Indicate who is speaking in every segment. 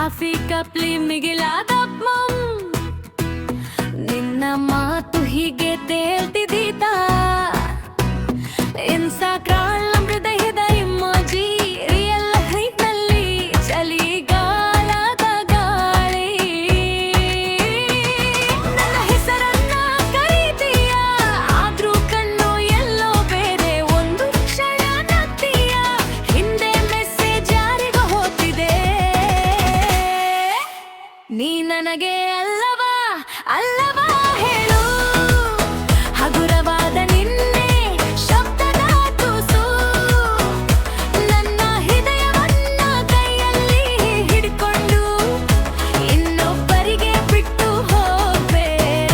Speaker 1: coffee ಕಪ್ಲಿ ಮಿಗಿಲಾದಪ್ಪಂ ನಿನ್ನ ಮಾತು ಹೀಗೆ ತೇಲ್ತಿದೀತ ಇನ್ಸ್ಟಾಗ್ರಾಮ್ ಹೃದಯದ ಇಮೋಜಿ ರಿಯಲ್ ಲೈಫ್ನಲ್ಲಿ ಚಳಿಗಾಲದ ಗಾಳಿ ನನ್ನ ಹೆಸರನ್ನ ಕರೀತೀಯ ಆದ್ರೂ ಕಣ್ಣು ಎಲ್ಲೋ ಬೇರೆ ಒಂದು ಕ್ಷಣ ನಗ್ತೀಯ ಹಿಂದೆ ಮೆಸೇಜ್ ಯಾರಿಗೋ ಹೋಗ್ತಿದೆ ನೀ ನನಗೆ ಅಲ್ಲವಾ ಅಲ್ಲವಾ ಹೇಳು ಹಗುರವಾದ ನಿನ್ನೆ ಶಬ್ದದ ತುಸು ನನ್ನ ಹೃದಯವನ್ನ ಕೈಯಲ್ಲಿ ಹಿಡ್ಕೊಂಡು ಇನ್ನೊಬ್ಬರಿಗೆ ಬಿಟ್ಟು ಹೋಗ್ಬೇಡ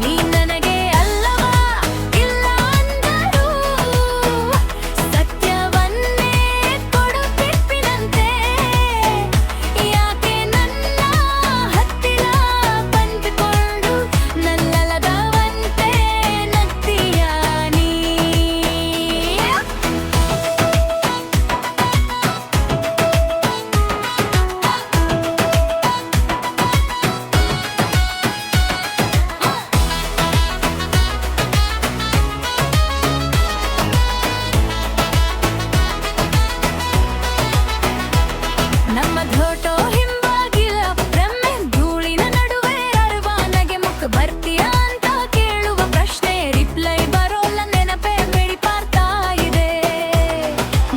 Speaker 1: ನೀ ನನಗೆ ಅಲ್ಲವಾ ಇಲ್ಲ ಅಂದರೂ ಸತ್ಯವನ್ನೇ ಕೊಡುತ್ತಿಪ್ಪಿನಂತೆ ಯಾಕೆ ನನ್ನ ಹತ್ತಿರ ಬಂದುಕೊಂಡು ನನ್ನಲ್ಲದವಂತೆ ನಗ್ತೀಯ ನೀ ನಮ್ಮ ಧೋಟೋ ಹಿಂಬಾಗಿಲ ಬ್ರಹ್ಮೆ ಧೂಳಿನ ನಡುವೆ ಅಳುವ ನಗೆ ಮುಖ ಬರ್ತೀಯಾ ಅಂತ ಕೇಳುವ ಪ್ರಶ್ನೆ ರಿಪ್ಲೈ ಬರೋಲ್ಲ ನೆನಪೇ ಬೆಳಿಪಾರ್ತಾ ಇದೆ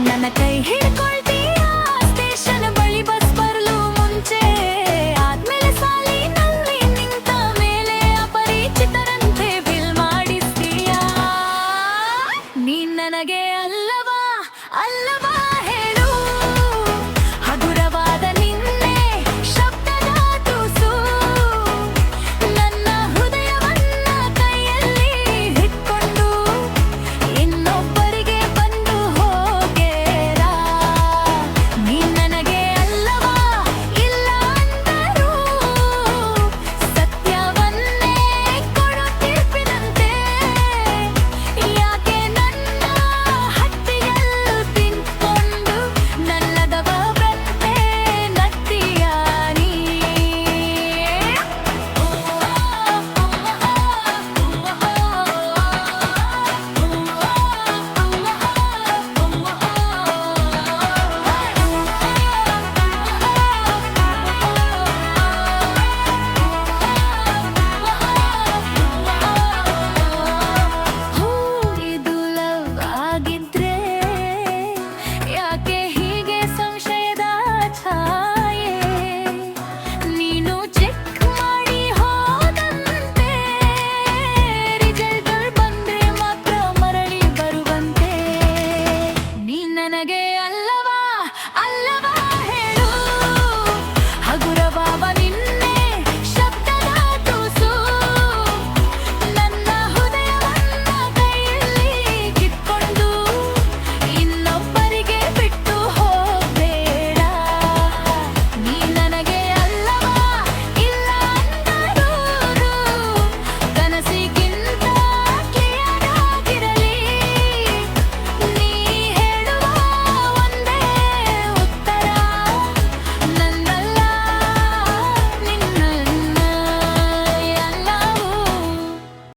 Speaker 1: ನನ್ನ ಕೈ ಹಿಡ್ಕೊಳ್ತೀಯಾ ಸ್ಟೇಷನ್ ಬಳಿ ಬಸ್ ಬರಲು ಮುಂಚೆ ಆದ್ಮೇಲೆ ಸಾಲಿನಲ್ಲಿ ನಿಂತ ಮೇಲೆ ಅಪರಿಚಿತರಂತೆ ಬಿಲ್ ಮಾಡಿಸ್ತೀಯಾ ನೀ ನನಗೆ ಅಲ್ಲವಾ ಅಲ್ಲವಾ